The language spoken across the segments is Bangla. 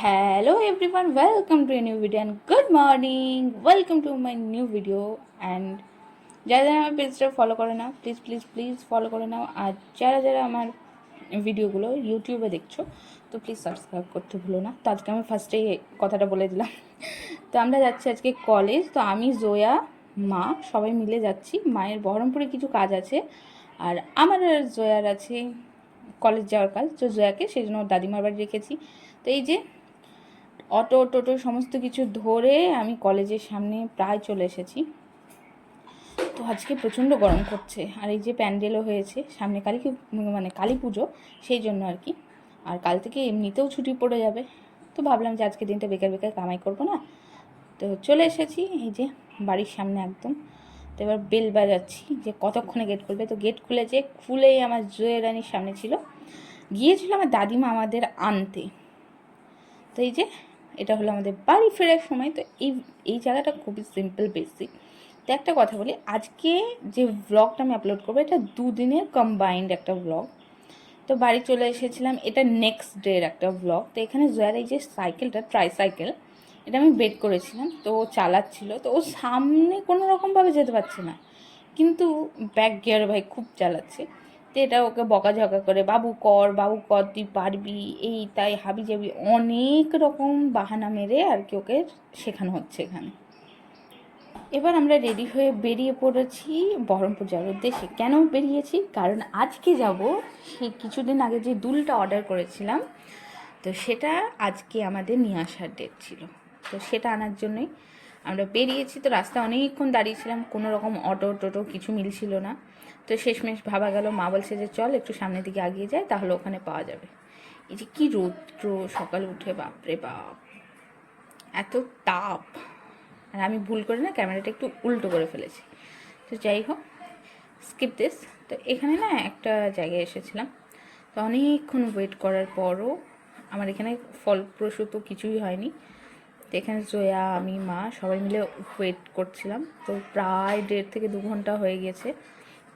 Hello everyone, welcome to a new video and good morning. Welcome to my new video and যারা যারা আমার পেজটা ফলো করে নাও প্লিজ ফলো করে নাও। আর যারা যারা আমার ভিডিওগুলো ইউটিউবে দেখছো তো প্লিজ সাবস্ক্রাইব করতে ভুলো না। তো আজকে আমি ফার্স্টেই কথাটা বলে দিলাম। তো আমরা যাচ্ছি আজকে কলেজ। তো আমি জোয়া মা সবাই মিলে যাচ্ছি। মায়ের বহরমপুরে কিছু কাজ আছে আর আমার আর জয়ার আছে কলেজ যাওয়ার কাজ। তো জয়াকে সেই জন্য দাদিমার বাড়ি রেখেছি। তো এই যে অটো টোটো সমস্ত কিছু ধরে আমি কলেজের সামনে প্রায় চলে এসেছি। তো আজকে প্রচণ্ড গরম করছে আর এই যে প্যান্ডেলও হয়েছে সামনে কালী পুজো, সেই জন্য আর কি। আর কাল থেকে এমনিতেও ছুটি পড়ে যাবে, তো ভাবলাম যে আজকে দিনটা বেকার বেকার কামাই করবো না। তো চলে এসেছি এই যে বাড়ির সামনে একদম। তো এবার বেল বাজাচ্ছি যে কতক্ষণে গেট খুলবে। তো গেট খুলেছে, খুলেই আমার জয়ের রানীর সামনে ছিল, গিয়েছিল আমার দাদিমা আমাদের আনতে। তো এই যে এটা হলো আমাদের বাড়ি ফেরার সময়। তো এই জায়গাটা খুবই সিম্পল বেসিক। তো একটা কথা বলি, আজকে যে ব্লগটা আমি আপলোড করবো এটা দুদিনের কম্বাইন্ড একটা ব্লগ। তো বাড়ি চলে এসেছিলাম, এটা নেক্সট ডের একটা ব্লগ। তো এখানে জয়ার এই যে সাইকেলটা, ট্রাইসাইকেল, এটা আমি বেড করেছিলাম। তো ও চালাচ্ছিল, তো ও সামনে কোনো রকমভাবে যেতে পারছে না, কিন্তু ব্যাক গিয়ার ভাই খুব চালাচ্ছে। তো এটা ওকে বকাঝকা করে বাবু কর তুই পারবি, এই তাই হাবি যাবি অনেক রকম বাহানা মেরে আর কি ওকে শেখানো হচ্ছে এখানে। এবার আমরা রেডি হয়ে বেরিয়ে পড়েছি বহরমপুর যাওয়ার উদ্দেশ্যে। কেন বেরিয়েছি? কারণ আজকে যাব সেই কিছুদিন আগে যে দুলটা অর্ডার করেছিলাম, তো সেটা আজকে আমাদের নিয়ে আসার ডেট ছিল। তো সেটা আনার জন্যই আমরা বেরিয়েছি। তো রাস্তায় অনেকক্ষণ দাঁড়িয়েছিলাম, কোনো রকম অটো টোটো কিছু মিলছিল না। তো শেষমেশ ভাবা গেল, মা বলছে যে চল একটু সামনের দিকে এগিয়ে যায়, তাহলে ওখানে পাওয়া যাবে। এই যে কী রৌদ্র সকালে উঠে, বাপরে বাপ এত তাপ। আর আমি ভুল করে না ক্যামেরাটা একটু উল্টো করে ফেলেছি। তো যাই হোক, স্কিপ দিস। তো এখানে না একটা জায়গায় এসেছিলাম। তো অনেকক্ষণ ওয়েট করার পরও আমার এখানে ফলপ্রসূ তো কিছুই হয়নি। তো এখানে জয়া, আমি, মা সবাই মিলে ওয়েট করছিলাম। তো প্রায় 1.5 থেকে 2 ঘন্টা হয়ে গেছে,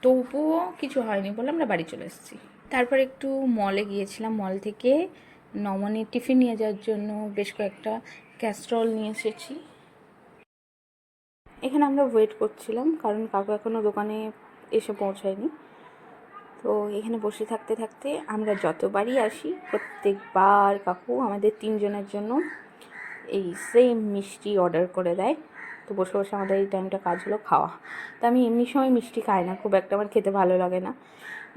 তবুও কিছু হয়নি বলে আমরা বাড়ি চলে এসেছি। তারপর একটু মলে গিয়েছিলাম, মল থেকে নমনের টিফিন নিয়ে যাওয়ার জন্য বেশ কয়েকটা ক্যাস্ট্রল নিয়ে এসেছি। এখানে আমরা ওয়েট করছিলাম কারণ কাকু এখনও দোকানে এসে পৌঁছায়নি। তো এখানে বসে থাকতে থাকতে আমরা যতবারই আসি প্রত্যেকবার কাকু আমাদের 3 জনের জন্য এই সেম মিষ্টি অর্ডার করে দেয়। তো বসে বসে আমাদের এই টাইমটা কাজ হলো খাওয়া। তো আমি এমনি সময় মিষ্টি খাই না, খুব একটা আমার খেতে ভালো লাগে না।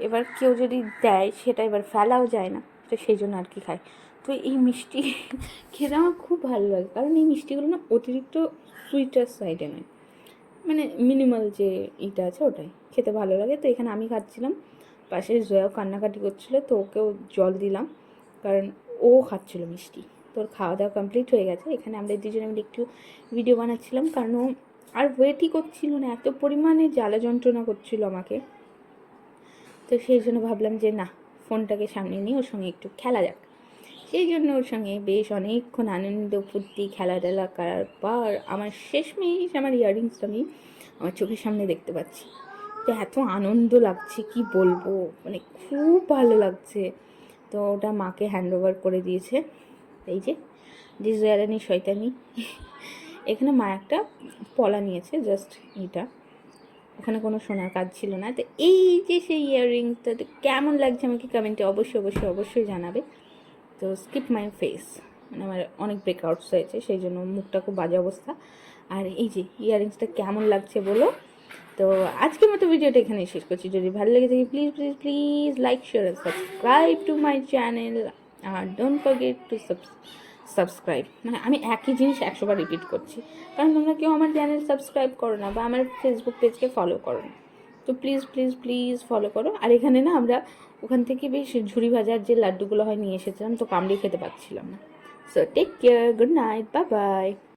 এবার কেউ যদি দেয় সেটা এবার ফেলাও যায় না, তো সেই জন্য আর কি খাই। তো এই মিষ্টি খেতে আমার খুব ভালো লাগে, কারণ এই মিষ্টিগুলো না অতিরিক্ত সুইটার সাইডে নয়, মানে মিনিমাল যে ইটা আছে ওটাই খেতে ভালো লাগে। তো এখানে আমি খাচ্ছিলাম, পাশে জয়াও কান্নাকাটি করছিলো, তো ওকেও জল দিলাম কারণ ও খাচ্ছিলো মিষ্টি। তোর খাওয়া দাওয়া কমপ্লিট হয়ে গেছে। এখানে আমরা দুজনে মিলে একটু ভিডিও বানাচ্ছিলাম, কারণ ও আর ওয়েটই করছিল না, এত পরিমাণে জ্বালা যন্ত্রণা করছিল আমাকে। তো সেই জন্য ভাবলাম যে না, ফোনটাকে সামনে নিয়ে ওর সঙ্গে একটু খেলা যাক। সেই জন্য ওর সঙ্গে বেশ অনেকক্ষণ আনন্দ ফুর্তি খেলাধুলা করার পর আমার শেষমেশ আমার ইয়াররিংসটা আমি আমার চোখের সামনে দেখতে পাচ্ছি। তো এত আনন্দ লাগছে কি বলবো, মানে খুব ভালো লাগছে। তো ওটা মাকে হ্যান্ড ওভার করে দিয়েছে। এই যে জয়ারানি শয়তানি। এখানে মা একটা পলা নিয়েছে, জাস্ট এটা, ওখানে কোনো সোনার কাজ ছিল না। তো এই যে সেই ইয়াররিংসটা তো কেমন লাগছে আমাকে কমেন্টে অবশ্যই জানাবে। তো স্কিপ মাই ফেস, মানে আমার অনেক ব্রেকআউটস হয়েছে, সেই জন্য মুখটা খুব বাজে অবস্থা। আর এই যে ইয়াররিংসটা কেমন লাগছে বলো। তো আজকের মতো ভিডিওটা এখানে শেষ করছি। যদি ভালো লেগে থাকে please like share and subscribe to my channel. আর ডোন্ট ফরগেট টু সাবস্ক্রাইব। মানে আমি একই জিনিস 100 বার রিপিট করছি, কারণ তোমরা কেউ আমার চ্যানেল সাবস্ক্রাইব করো না বা আমার ফেসবুক পেজকে ফলো করো না। তো প্লিজ ফলো করো। আর এখানে না আমরা ওখান থেকে বেশ ঝুড়ি ভাজার যে লাড্ডুগুলো হয় নিয়ে এসেছিলাম, তো কামড়িয়ে খেতে পাচ্ছিলাম না। So take care, good night, bye by.